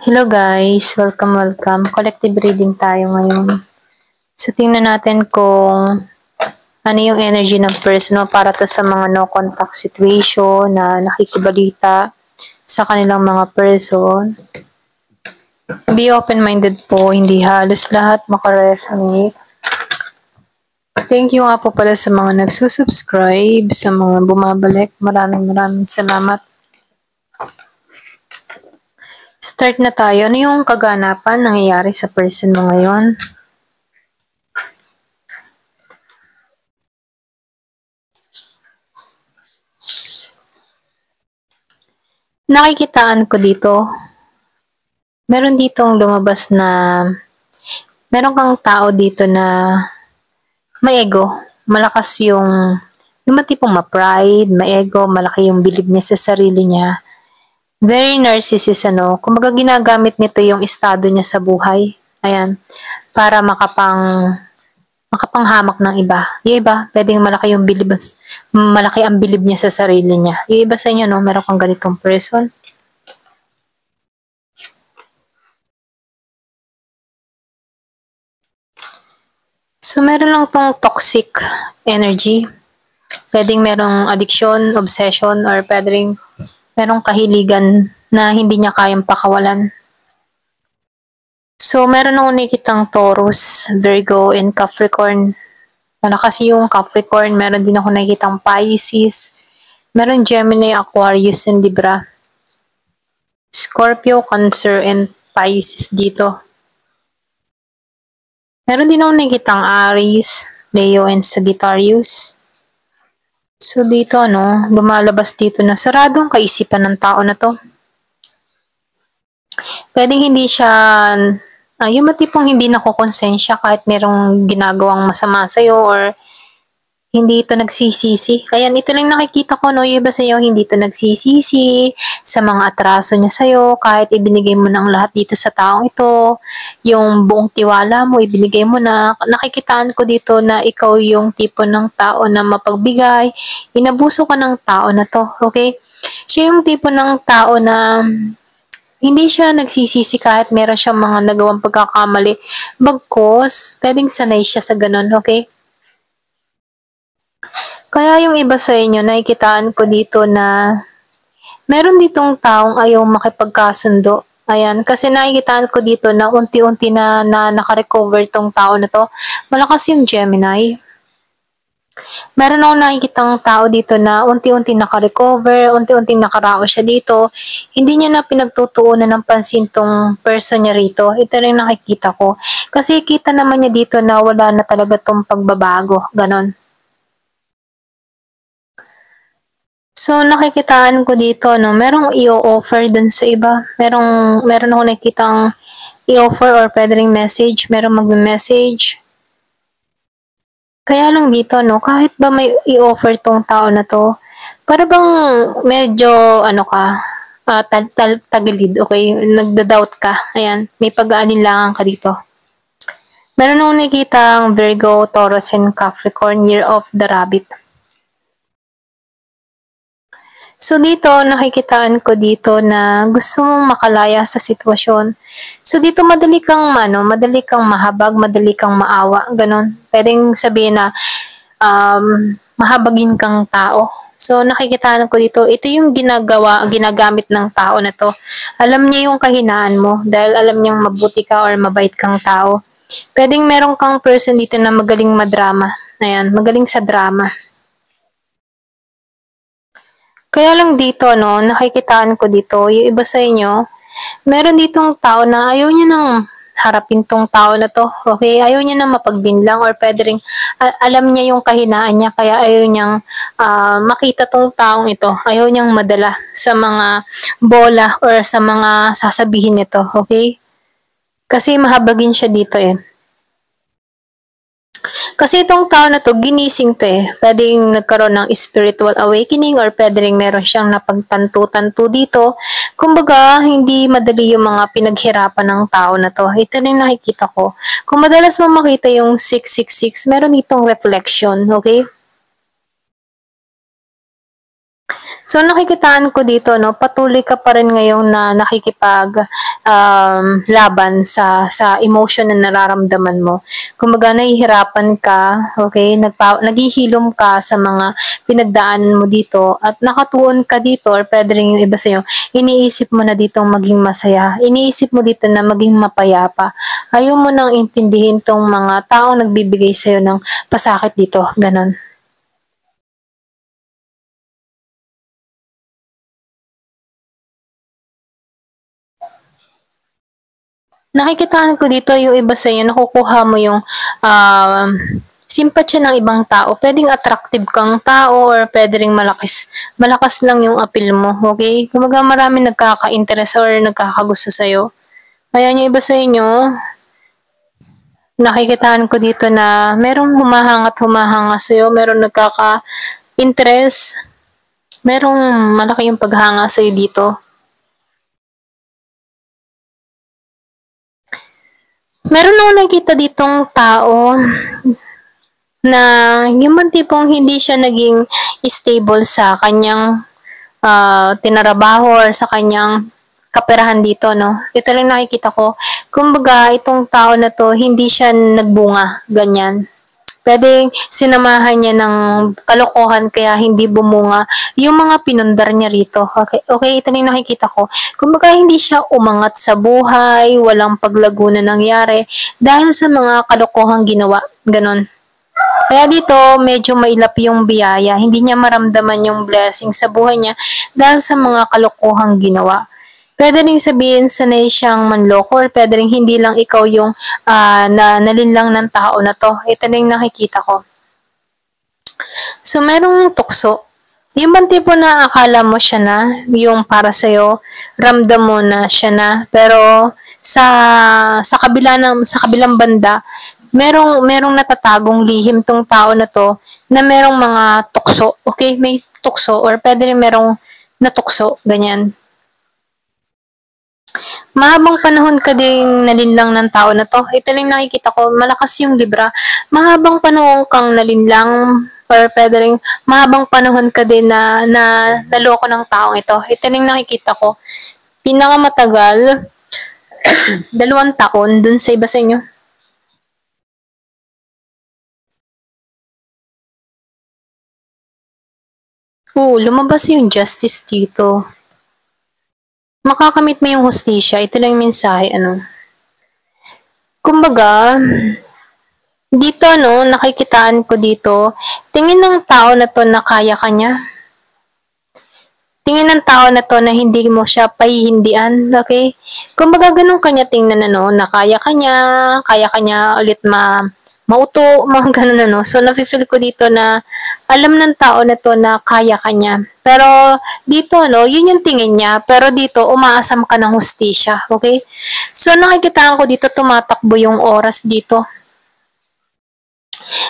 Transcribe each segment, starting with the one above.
Hello guys, welcome. Collective reading tayo ngayon. So tingnan natin kung ano yung energy ng person para to sa mga no contact situation na nakikibalita sa kanilang mga person. Be open-minded po, hindi halos lahat makaresonate. Thank you nga po pala sa mga nagsusubscribe, sa mga bumabalik. Maraming salamat. Start na tayo. Ano yung kaganapan nangyayari sa person mo ngayon? Nakikitaan ko dito. Meron ditong lumabas na meron kang tao dito na may ego. Malakas yung matipong ma-pride, may ego, malaki yung believe niya sa sarili niya. Very narcissist, ano. Kumbaga ginagamit nito yung estado niya sa buhay. Ayan. Para makapanghamak ng iba. Yung iba, pwedeng malaki ang believe niya sa sarili niya. Yung iba sa inyo, no, meron kang ganitong person. So, meron lang tong toxic energy. Pwedeng merong addiction, obsession, or pwedeng merong kahiligan na hindi niya kayang pakawalan. So, meron akong nakikitang Taurus, Virgo, and Capricorn. Malakas yung Capricorn. Meron din ako nakikitang Pisces. Meron Gemini, Aquarius, and Libra. Scorpio, Cancer, and Pisces dito. Meron din ako nakikitang Aries, Leo, and Sagittarius. So, dito, lumalabas dito na saradong kaisipan ng tao na to. Pwedeng hindi siya, yung matipong hindi nakukonsensya kahit merong ginagawang masama sa'yo or hindi ito nagsisisi. Ayan, ito lang nakikita ko, yung iba sa'yo hindi ito nagsisisi sa mga atraso niya sa'yo, kahit ibinigay mo ng lahat dito sa taong ito, yung buong tiwala mo, ibinigay mo na. Nakikitaan ko dito na ikaw yung tipo ng tao na mapagbigay, inabuso ka ng tao na to, okay? Siya yung tipo ng tao na hindi siya nagsisisi kahit meron siyang mga nagawang pagkakamali. Bagkus, pwedeng sanay siya sa ganun, okay? Kaya yung iba sa inyo, nakikitaan ko dito na meron ditong taong ayaw makipagkasundo. Ayan, kasi nakikitaan ko dito na unti-unti na nakarecover tong tao na to. Malakas yung Gemini. Meron akong nakikitang tao dito na unti-unti nakarecover, unti-unti nakarao siya dito. Hindi niya na pinagtutuunan ng pansin tong person niya rito. Ito rin nakikita ko. Kasi kita naman niya dito na wala na talaga tong pagbabago. Ganon. So, nakikitaan ko dito, merong i-offer dun sa iba. Meron ako nakikitang i-offer or pwede ring message. Merong mag-message. Kaya lang dito, kahit ba may i-offer tong tao na to, para bang medyo, tagilid, okay? Nagda-doubt ka. Ayan, may pag-aalinlangan ka dito. Meron akong nakikitang Virgo, Taurus, and Capricorn, Year of the Rabbit. So, dito, nakikitaan ko dito na gusto mong makalaya sa sitwasyon. So, dito, madali kang mahabag, madali kang maawa, ganon. Pwedeng sabihin na, mahabagin kang tao. So, nakikitaan ko dito, ito yung ginagamit ng tao na to. Alam niya yung kahinaan mo, dahil alam niyang mabuti ka or mabait kang tao. Pwedeng meron kang person dito na magaling madrama. Ayan, magaling sa drama. Kaya lang dito, nakikitaan ko dito, yung iba sa inyo, meron ditong tao na ayaw niya nang harapin tong tao na to, okay? Ayaw niya nang mapagbinlang or pwede rin, alam niya yung kahinaan niya, kaya ayaw niyang makita tong taong ito. Ayaw niyang madala sa mga bola or sa mga sasabihin nito, okay? Kasi mahabagin siya dito eh. Kasi itong tao na to, ginising to eh. Pwedeng nagkaroon ng spiritual awakening or pwede rin meron siyang napagtanto-tanto dito. Kumbaga, hindi madali yung mga pinaghirapan ng tao na to. Ito rin nakikita ko. Kung madalas mo makita yung 666, meron itong reflection, okay? So nakikitaan ko dito 'no, patuloy ka pa rin ngayon na laban sa emotion na nararamdaman mo. Kumbaga nahihirapan ka, okay naghihilom ka sa mga pinagdaanan mo dito at nakatuon ka dito or puwede rin yung iba sa'yo, iniisip mo na ditong maging masaya, iniisip mo dito na maging mapayapa. Ayaw mo nang intindihin 'tong mga taong nagbibigay sa'yo ng pasakit dito, gano'n. Nakikitaan ko dito yung iba sa'yo nakukuha mo yung, simpatya ng ibang tao. Puwedeng attractive kang tao or puwede ring malakas lang yung appeal mo, okey? Kumbaga maraming nagkaka-interest or nagkakagusto sa'yo. Kaya yung iba sa inyo, nakikitaan ko dito na merong humahanga sa'yo, merong nagkaka-interest, merong malaki yung paghanga sa'yo dito. Meron akong nakikita ditong tao na yung bang tipong hindi siya naging stable sa kanyang tinrabaho or sa kanyang kaperahan dito, no? Ito lang nakikita ko. Kumbaga, itong tao na to, hindi siya nagbunga, ganyan. Pwedeng sinamahan niya ng kalokohan kaya hindi bumunga yung mga pinundar niya rito. Okay, okay ito na yung nakikita ko. Kumbaga, hindi siya umangat sa buhay, walang paglago na nangyari dahil sa mga kalokohang ginawa. Ganon. Kaya dito, medyo mailap yung biyaya. Hindi niya maramdaman yung blessing sa buhay niya dahil sa mga kalokohang ginawa. Pwede rin sabihin sanay siyang manloko or pwede rin hindi lang ikaw yung nalinlang ng tao na to. Ito na yung nakikita ko. So, merong tukso. Yung bang tipo na akala mo siya na, yung para sa'yo, ramdam mo na siya na, pero sa kabilang banda, merong natatagong lihim tong tao na to na merong mga tukso. Okay? May tukso or pwede rin merong natukso. Ganyan. Mahabang panahon ka ding nalinlang ng tao na 'to. Ito lang nakikita ko, malakas yung libra. Mahabang panahon kang nalinlang or puwede ring mahabang panahon ka din na naloko ng taong ito. Ito lang nakikita ko. Pinakamatagal, 2 taon dun sa iba sa inyo. Oo, lumabas yung justice dito. Makakamit mo yung hustisya. Ito lang yung mensahe ano. Kumbaga, dito 'no, nakikitaan ko dito, tingin ng tao na 'to na kaya ka niya. Tingin ng tao na 'to na hindi mo siya pahihindian, okay? Kumbaga gano'n ka niya tingnan ano, na kaya ka niya ulit mauto, mga gano'n ano. So nafi-feel ko dito na alam ng tao na 'to na kaya ka niya. Pero dito 'no, 'yun yung tingin niya, pero dito umaasam ka ng hustisya, okay? So nakikitaan ko dito tumatakbo yung oras dito.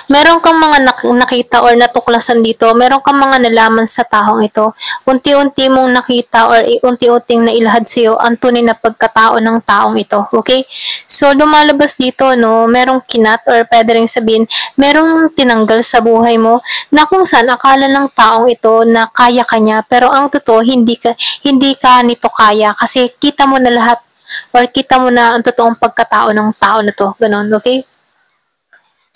Meron kang mga nakita or natuklasan dito, meron kang mga nalaman sa taong ito. Unti-unti mong nakita or unti-unting nailahad sa iyo ang tunay na pagkatao ng taong ito. Okay? So, lumalabas dito, no, merong kinat or pwede rin sabihin, merong tinanggal sa buhay mo na kung saan akala ng taong ito na kaya ka niya, pero ang totoo, hindi ka nito kaya kasi kita mo na lahat or kita mo na ang totoong pagkatao ng tao na to. Ganon, okay?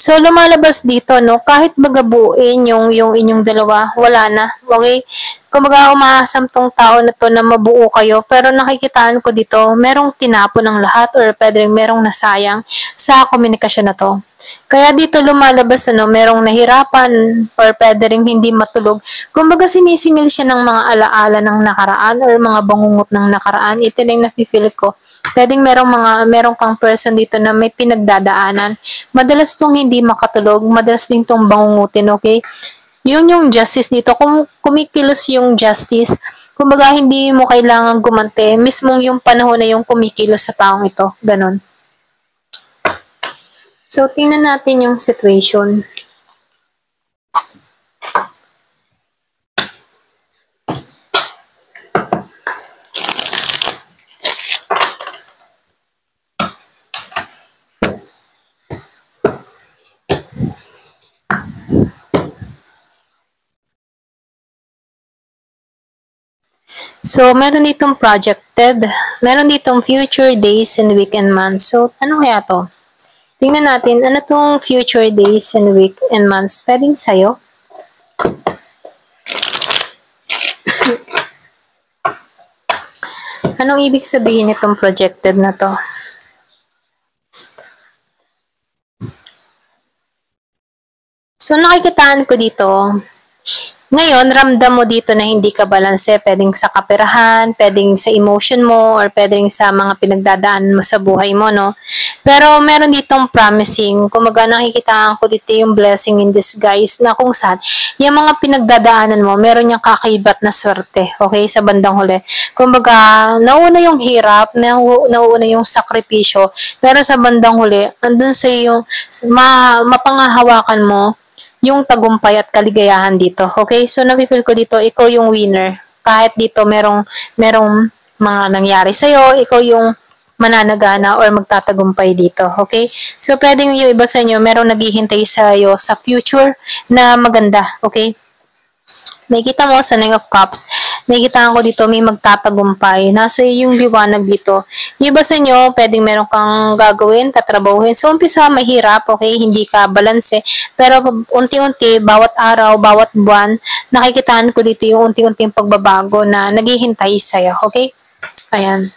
So, lumalabas dito, no, kahit bagabuin yung inyong dalawa, wala na, okay? Kumbaga, umaasam tong tao na to na mabuo kayo, pero nakikitaan ko dito, merong tinapon ng lahat or pwede rin merong nasayang sa komunikasyon na to. Kaya dito lumalabas, ano, merong nahirapan or pwede rin hindi matulog. Kumbaga, sinisingil siya ng mga alaala ng nakaraan or mga bangungot ng nakaraan. Ito na yung nafe-feel ko. Pwedeng merong kang person dito na may pinagdadaanan. Madalas tong hindi makatulog, madalas din tong bangungutin, okay? Yun yung justice dito. Kung kumikilos yung justice, kumbaga hindi mo kailangan gumante, mismong yung panahon na yung kumikilos sa taong ito. Ganon. So, tingnan natin yung situation. So, meron ditong projected, meron ditong future days and week and months. So, ano kaya to? Tingnan natin, ano tong future days and week and months? Pwedeng sa'yo? Anong ibig sabihin itong projected na to? So, nakikitaan ko dito, ngayon, ramdam mo dito na hindi ka balanse, pwedeng sa kaperahan, pwedeng sa emotion mo, or pwedeng sa mga pinagdadaan mo sa buhay mo, no? Pero meron ditong promising, kumaga nakikitaan ko dito yung blessing in disguise na kung saan, yung mga pinagdadaanan mo, meron niyang kakaibat na swerte, okay, sa bandang huli. Kumaga, nauna yung hirap, nauna yung sakripisyo, pero sa bandang huli, andun sa yung mapangahawakan mo, yung tagumpay at kaligayahan dito. Okay? So, napipil ko dito, ikaw yung winner. Kahit dito merong mga nangyari sa'yo, ikaw yung mananagana or magtatagumpay dito. Okay? So, pwedeng yung iba sa inyo, merong naghihintay sa'yo sa future na maganda. Okay? Nakikita mo sa Nine of Cups, nakikita ko dito may magtatagumpay. Nasa yung liwanag dito. Yung iba sa inyo, pwedeng meron kang gagawin, tatrabahuhin. So, umpisa mahirap, okay? Hindi ka balanse. Pero unti-unti, bawat araw, bawat buwan, nakikitaan ko dito yung unti-unting pagbabago na naghihintay sa'yo, okay? Ayan.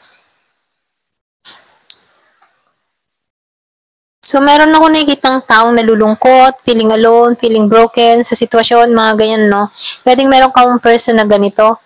So, meron ako nakikitang taong nalulungkot, feeling alone, feeling broken sa sitwasyon, mga ganyan, no? Pwedeng meron kang person na ganito.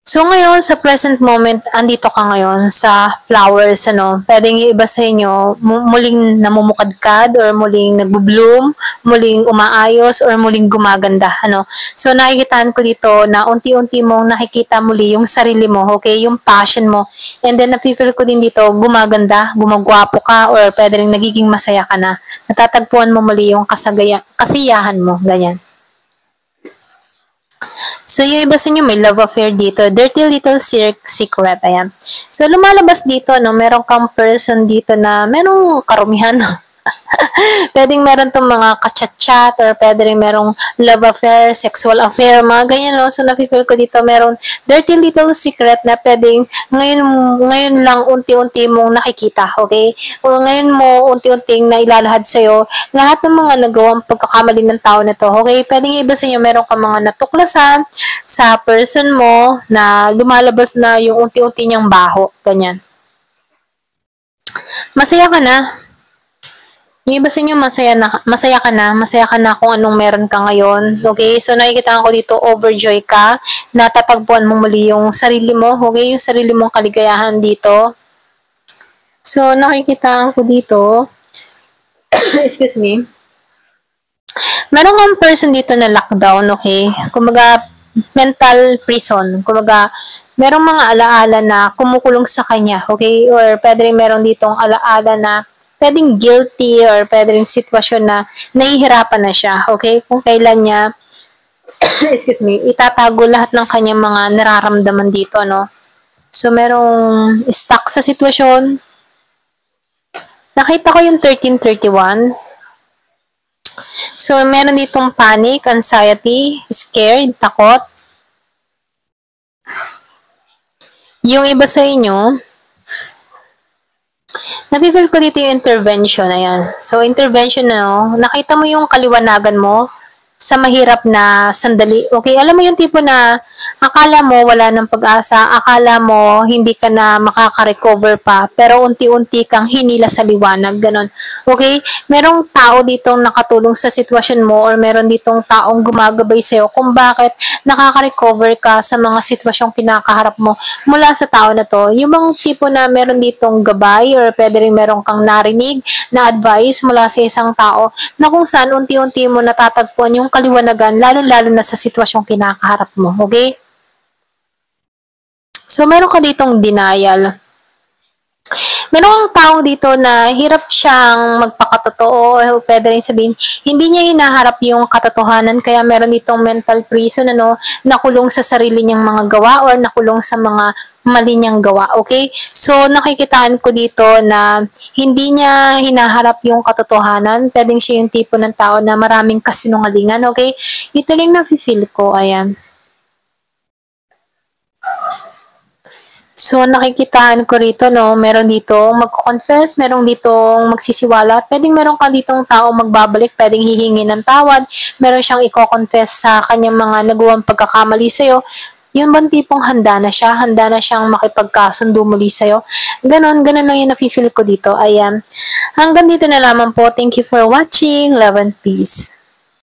So, ngayon, sa present moment, andito ka ngayon sa flowers, ano, pwedeng yung iba sa inyo, muling namumukadkad or muling nagbo-bloom, muling umaayos, or muling gumaganda, ano. So, nakikitaan ko dito na unti-unti mong nakikita muli yung sarili mo, okay, yung passion mo. And then, napipil ko din dito, gumaganda, gumagwapo ka, or pwede rin nagiging masaya ka na. Natatagpuan mo muli yung kasiyahan mo, ganyan. So, yung iba sa inyo may love affair dito. Dirty little secret. Ayan. So, lumalabas dito, no, meron kang person dito na merong karumihan, no? Pwedeng meron tong mga kachat-chat or pwede rin merong love affair, sexual affair, mga ganyan, no? So, nafe-feel ko dito meron dirty little secret na pwedeng ngayon lang unti-unti mong nakikita, okay? O ngayon mo unti-unting nailalahad sa'yo lahat ng mga nagawang pagkakamali ng tao na to, okay? Pwedeng iba sa inyo meron ka mga natuklasan sa person mo na lumalabas na yung unti-unti niyang baho, ganyan. Masaya ka na. Yung iba sa inyo, masaya ka na kung anong meron ka ngayon. Okay? So, nakikita ko dito, overjoy ka, natatagpuan mo muli yung sarili mo, okay? Yung sarili mong kaligayahan dito. So, nakikita ko dito, excuse me, meron kang person dito na lockdown, okay? Kumbaga, mental prison. Kumbaga, merong mga alaala na kumukulong sa kanya, okay? Or pwede rin meron ditong alaala na pwedeng guilty or pwede rin sitwasyon na nahihirapan na siya, okay? Kung kailan niya, excuse me, itatago lahat ng kanyang mga nararamdaman dito, no? So, merong stuck sa sitwasyon. Nakita ko yung 1331. So, meron ditong panic, anxiety, scared, takot. Yung iba sa inyo, napifeel ko dito yung intervention. Ayan. So, intervention na, no? Nakita mo yung kaliwanagan mo sa mahirap na sandali. Okay, alam mo yung tipo na akala mo wala ng pag-asa, akala mo hindi ka na makaka-recover pa, pero unti-unti kang hinila sa liwanag, ganon. Okay, merong tao ditong nakatulong sa sitwasyon mo or meron ditong taong gumagabay sa'yo kung bakit nakaka-recover ka sa mga sitwasyong kinakaharap mo mula sa tao na to. Yung bang tipo na meron ditong gabay or pwede rin meron kang narinig na advice mula sa isang tao na kung saan unti-unti mo natatagpuan yung kaliwanagan, lalo-lalo na sa sitwasyong kinakaharap mo. Okay? So, meron ka ditong denial. Meron kang tao dito na hirap siyang magpakatotoo, pwede rin sabihin, hindi niya hinaharap yung katotohanan, kaya meron ditong mental prison, ano, nakulong sa sarili niyang mga gawa or nakulong sa mga mali niyang gawa, okay? So, nakikitaan ko dito na hindi niya hinaharap yung katotohanan, pwedeng siya yung tipo ng tao na maraming kasinungalingan, okay? Ito rin na-feel ko, ayan. So, nakikitaan ko rito, no, meron dito magko-confess, merong dito magsisiwala, pwedeng meron ka ditong tao magbabalik, pwedeng hihingi ng tawad, meron siyang i-confess sa kanyang mga nagawang pagkakamali sa'yo. Yung bang tipong handa na siyang makipagkasundo muli sa'yo. Ganon lang yung nafe-feel ko dito. Ayan. Hanggang dito na lamang po. Thank you for watching. Love and peace.